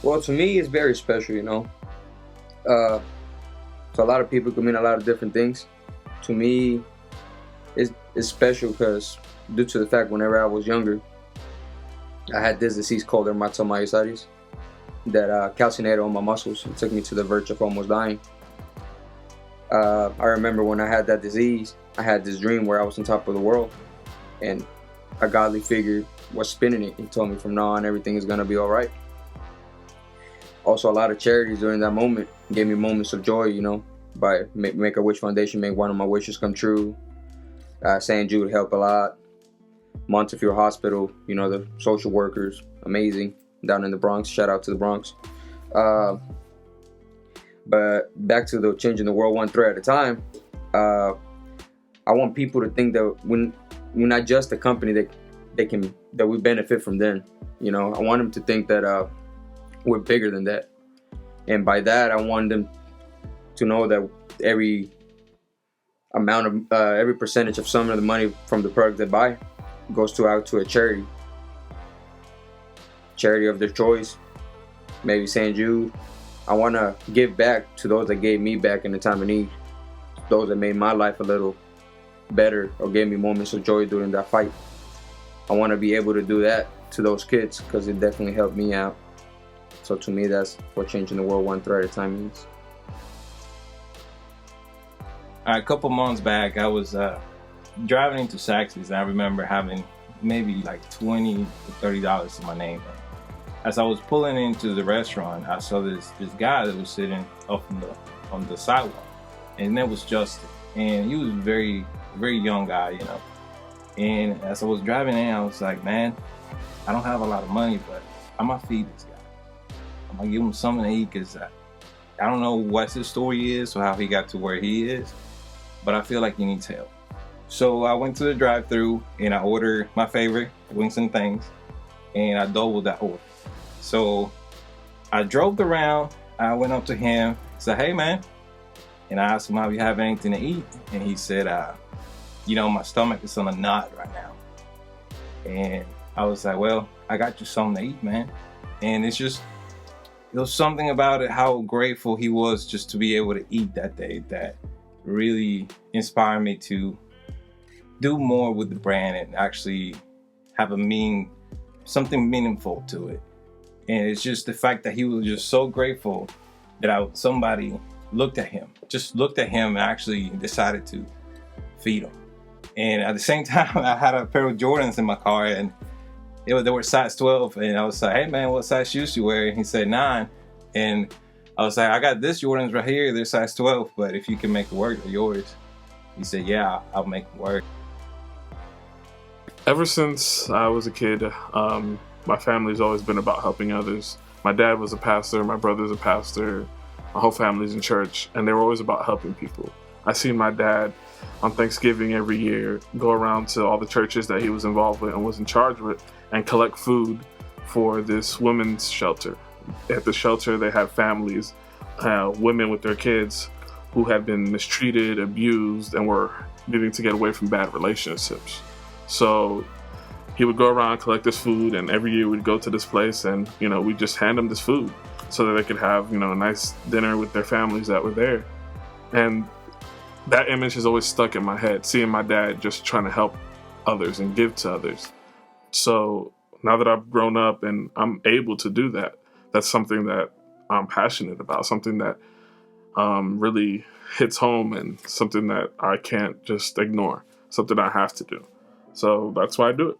Well, to me, it's very special, you know. Uh, to a lot of people, it could mean a lot of different things. To me, it's special because due to the fact whenever I was younger, I had this disease called dermatomyositis that calcinated on my muscles and took me to the verge of almost dying. I remember when I had that disease, I had this dream where I was on top of the world, and a godly figure was spinning it. He told me from now on everything is gonna be all right. Also, a lot of charities during that moment gave me moments of joy, you know, by Make-A-Wish Foundation make one of my wishes come true. St. Jude helped a lot. Montefiore Hospital, you know, the social workers, amazing, down in the Bronx. Shout out to the Bronx. But back to the changing the world one thread at a time. I want people to think that we're not just a company that we benefit from them. You know, I want them to think that we're bigger than that. And by that, I want them to know that every percentage of some of the money from the product they buy goes out to a charity of their choice, maybe St. Jude. I want to give back to those that gave me back in the time of need, those that made my life a little better or gave me moments of joy during that fight. I want to be able to do that to those kids because it definitely helped me out. So to me, that's what changing the world one thread at a time means. A couple months back, I was driving into Saxby's, and I remember having maybe like $20 to $30 to my name. As I was pulling into the restaurant, I saw this guy that was sitting up on the sidewalk, and his name was Justin, and he was a very, very young guy, you know. And as I was driving in, I was like, man, I don't have a lot of money, but I'm gonna feed this guy. I'm gonna give him something to eat because I don't know what his story is or how he got to where he is, but I feel like he needs help. So I went to the drive-thru and I ordered my favorite, wings and things, and I doubled that order. So I drove around, I went up to him, said, hey man, and I asked him how you have anything to eat, and he said, you know, my stomach is on a knot right now. And I was like, well, I got you something to eat, man. And it was something about it, how grateful he was just to be able to eat that day, that really inspired me to do more with the brand and actually have something meaningful to it. And it's just the fact that he was just so grateful that somebody looked at him and actually decided to feed him. And at the same time, I had a pair of Jordans in my car, and they were size 12, and I was like, hey man, what size shoes you wear? And he said 9, and I was like, I got this Jordans right here, they're size 12, but if you can make it work, they're yours. He said, yeah, I'll make it work. Ever since I was a kid, my family's always been about helping others. My dad was a pastor, my brother's a pastor, my whole family's in church, and they were always about helping people. I seen my dad on Thanksgiving every year go around to all the churches that he was involved with and was in charge with and collect food for this women's shelter. At the shelter, they had families, women with their kids who had been mistreated, abused, and were needing to get away from bad relationships. So he would go around and collect this food, and every year we'd go to this place and, you know, we'd just hand them this food so that they could have, you know, a nice dinner with their families that were there. And that image has always stuck in my head, seeing my dad just trying to help others and give to others. So now that I've grown up and I'm able to do that, that's something that I'm passionate about, something that really hits home and something that I can't just ignore, something I have to do. So that's why I do it.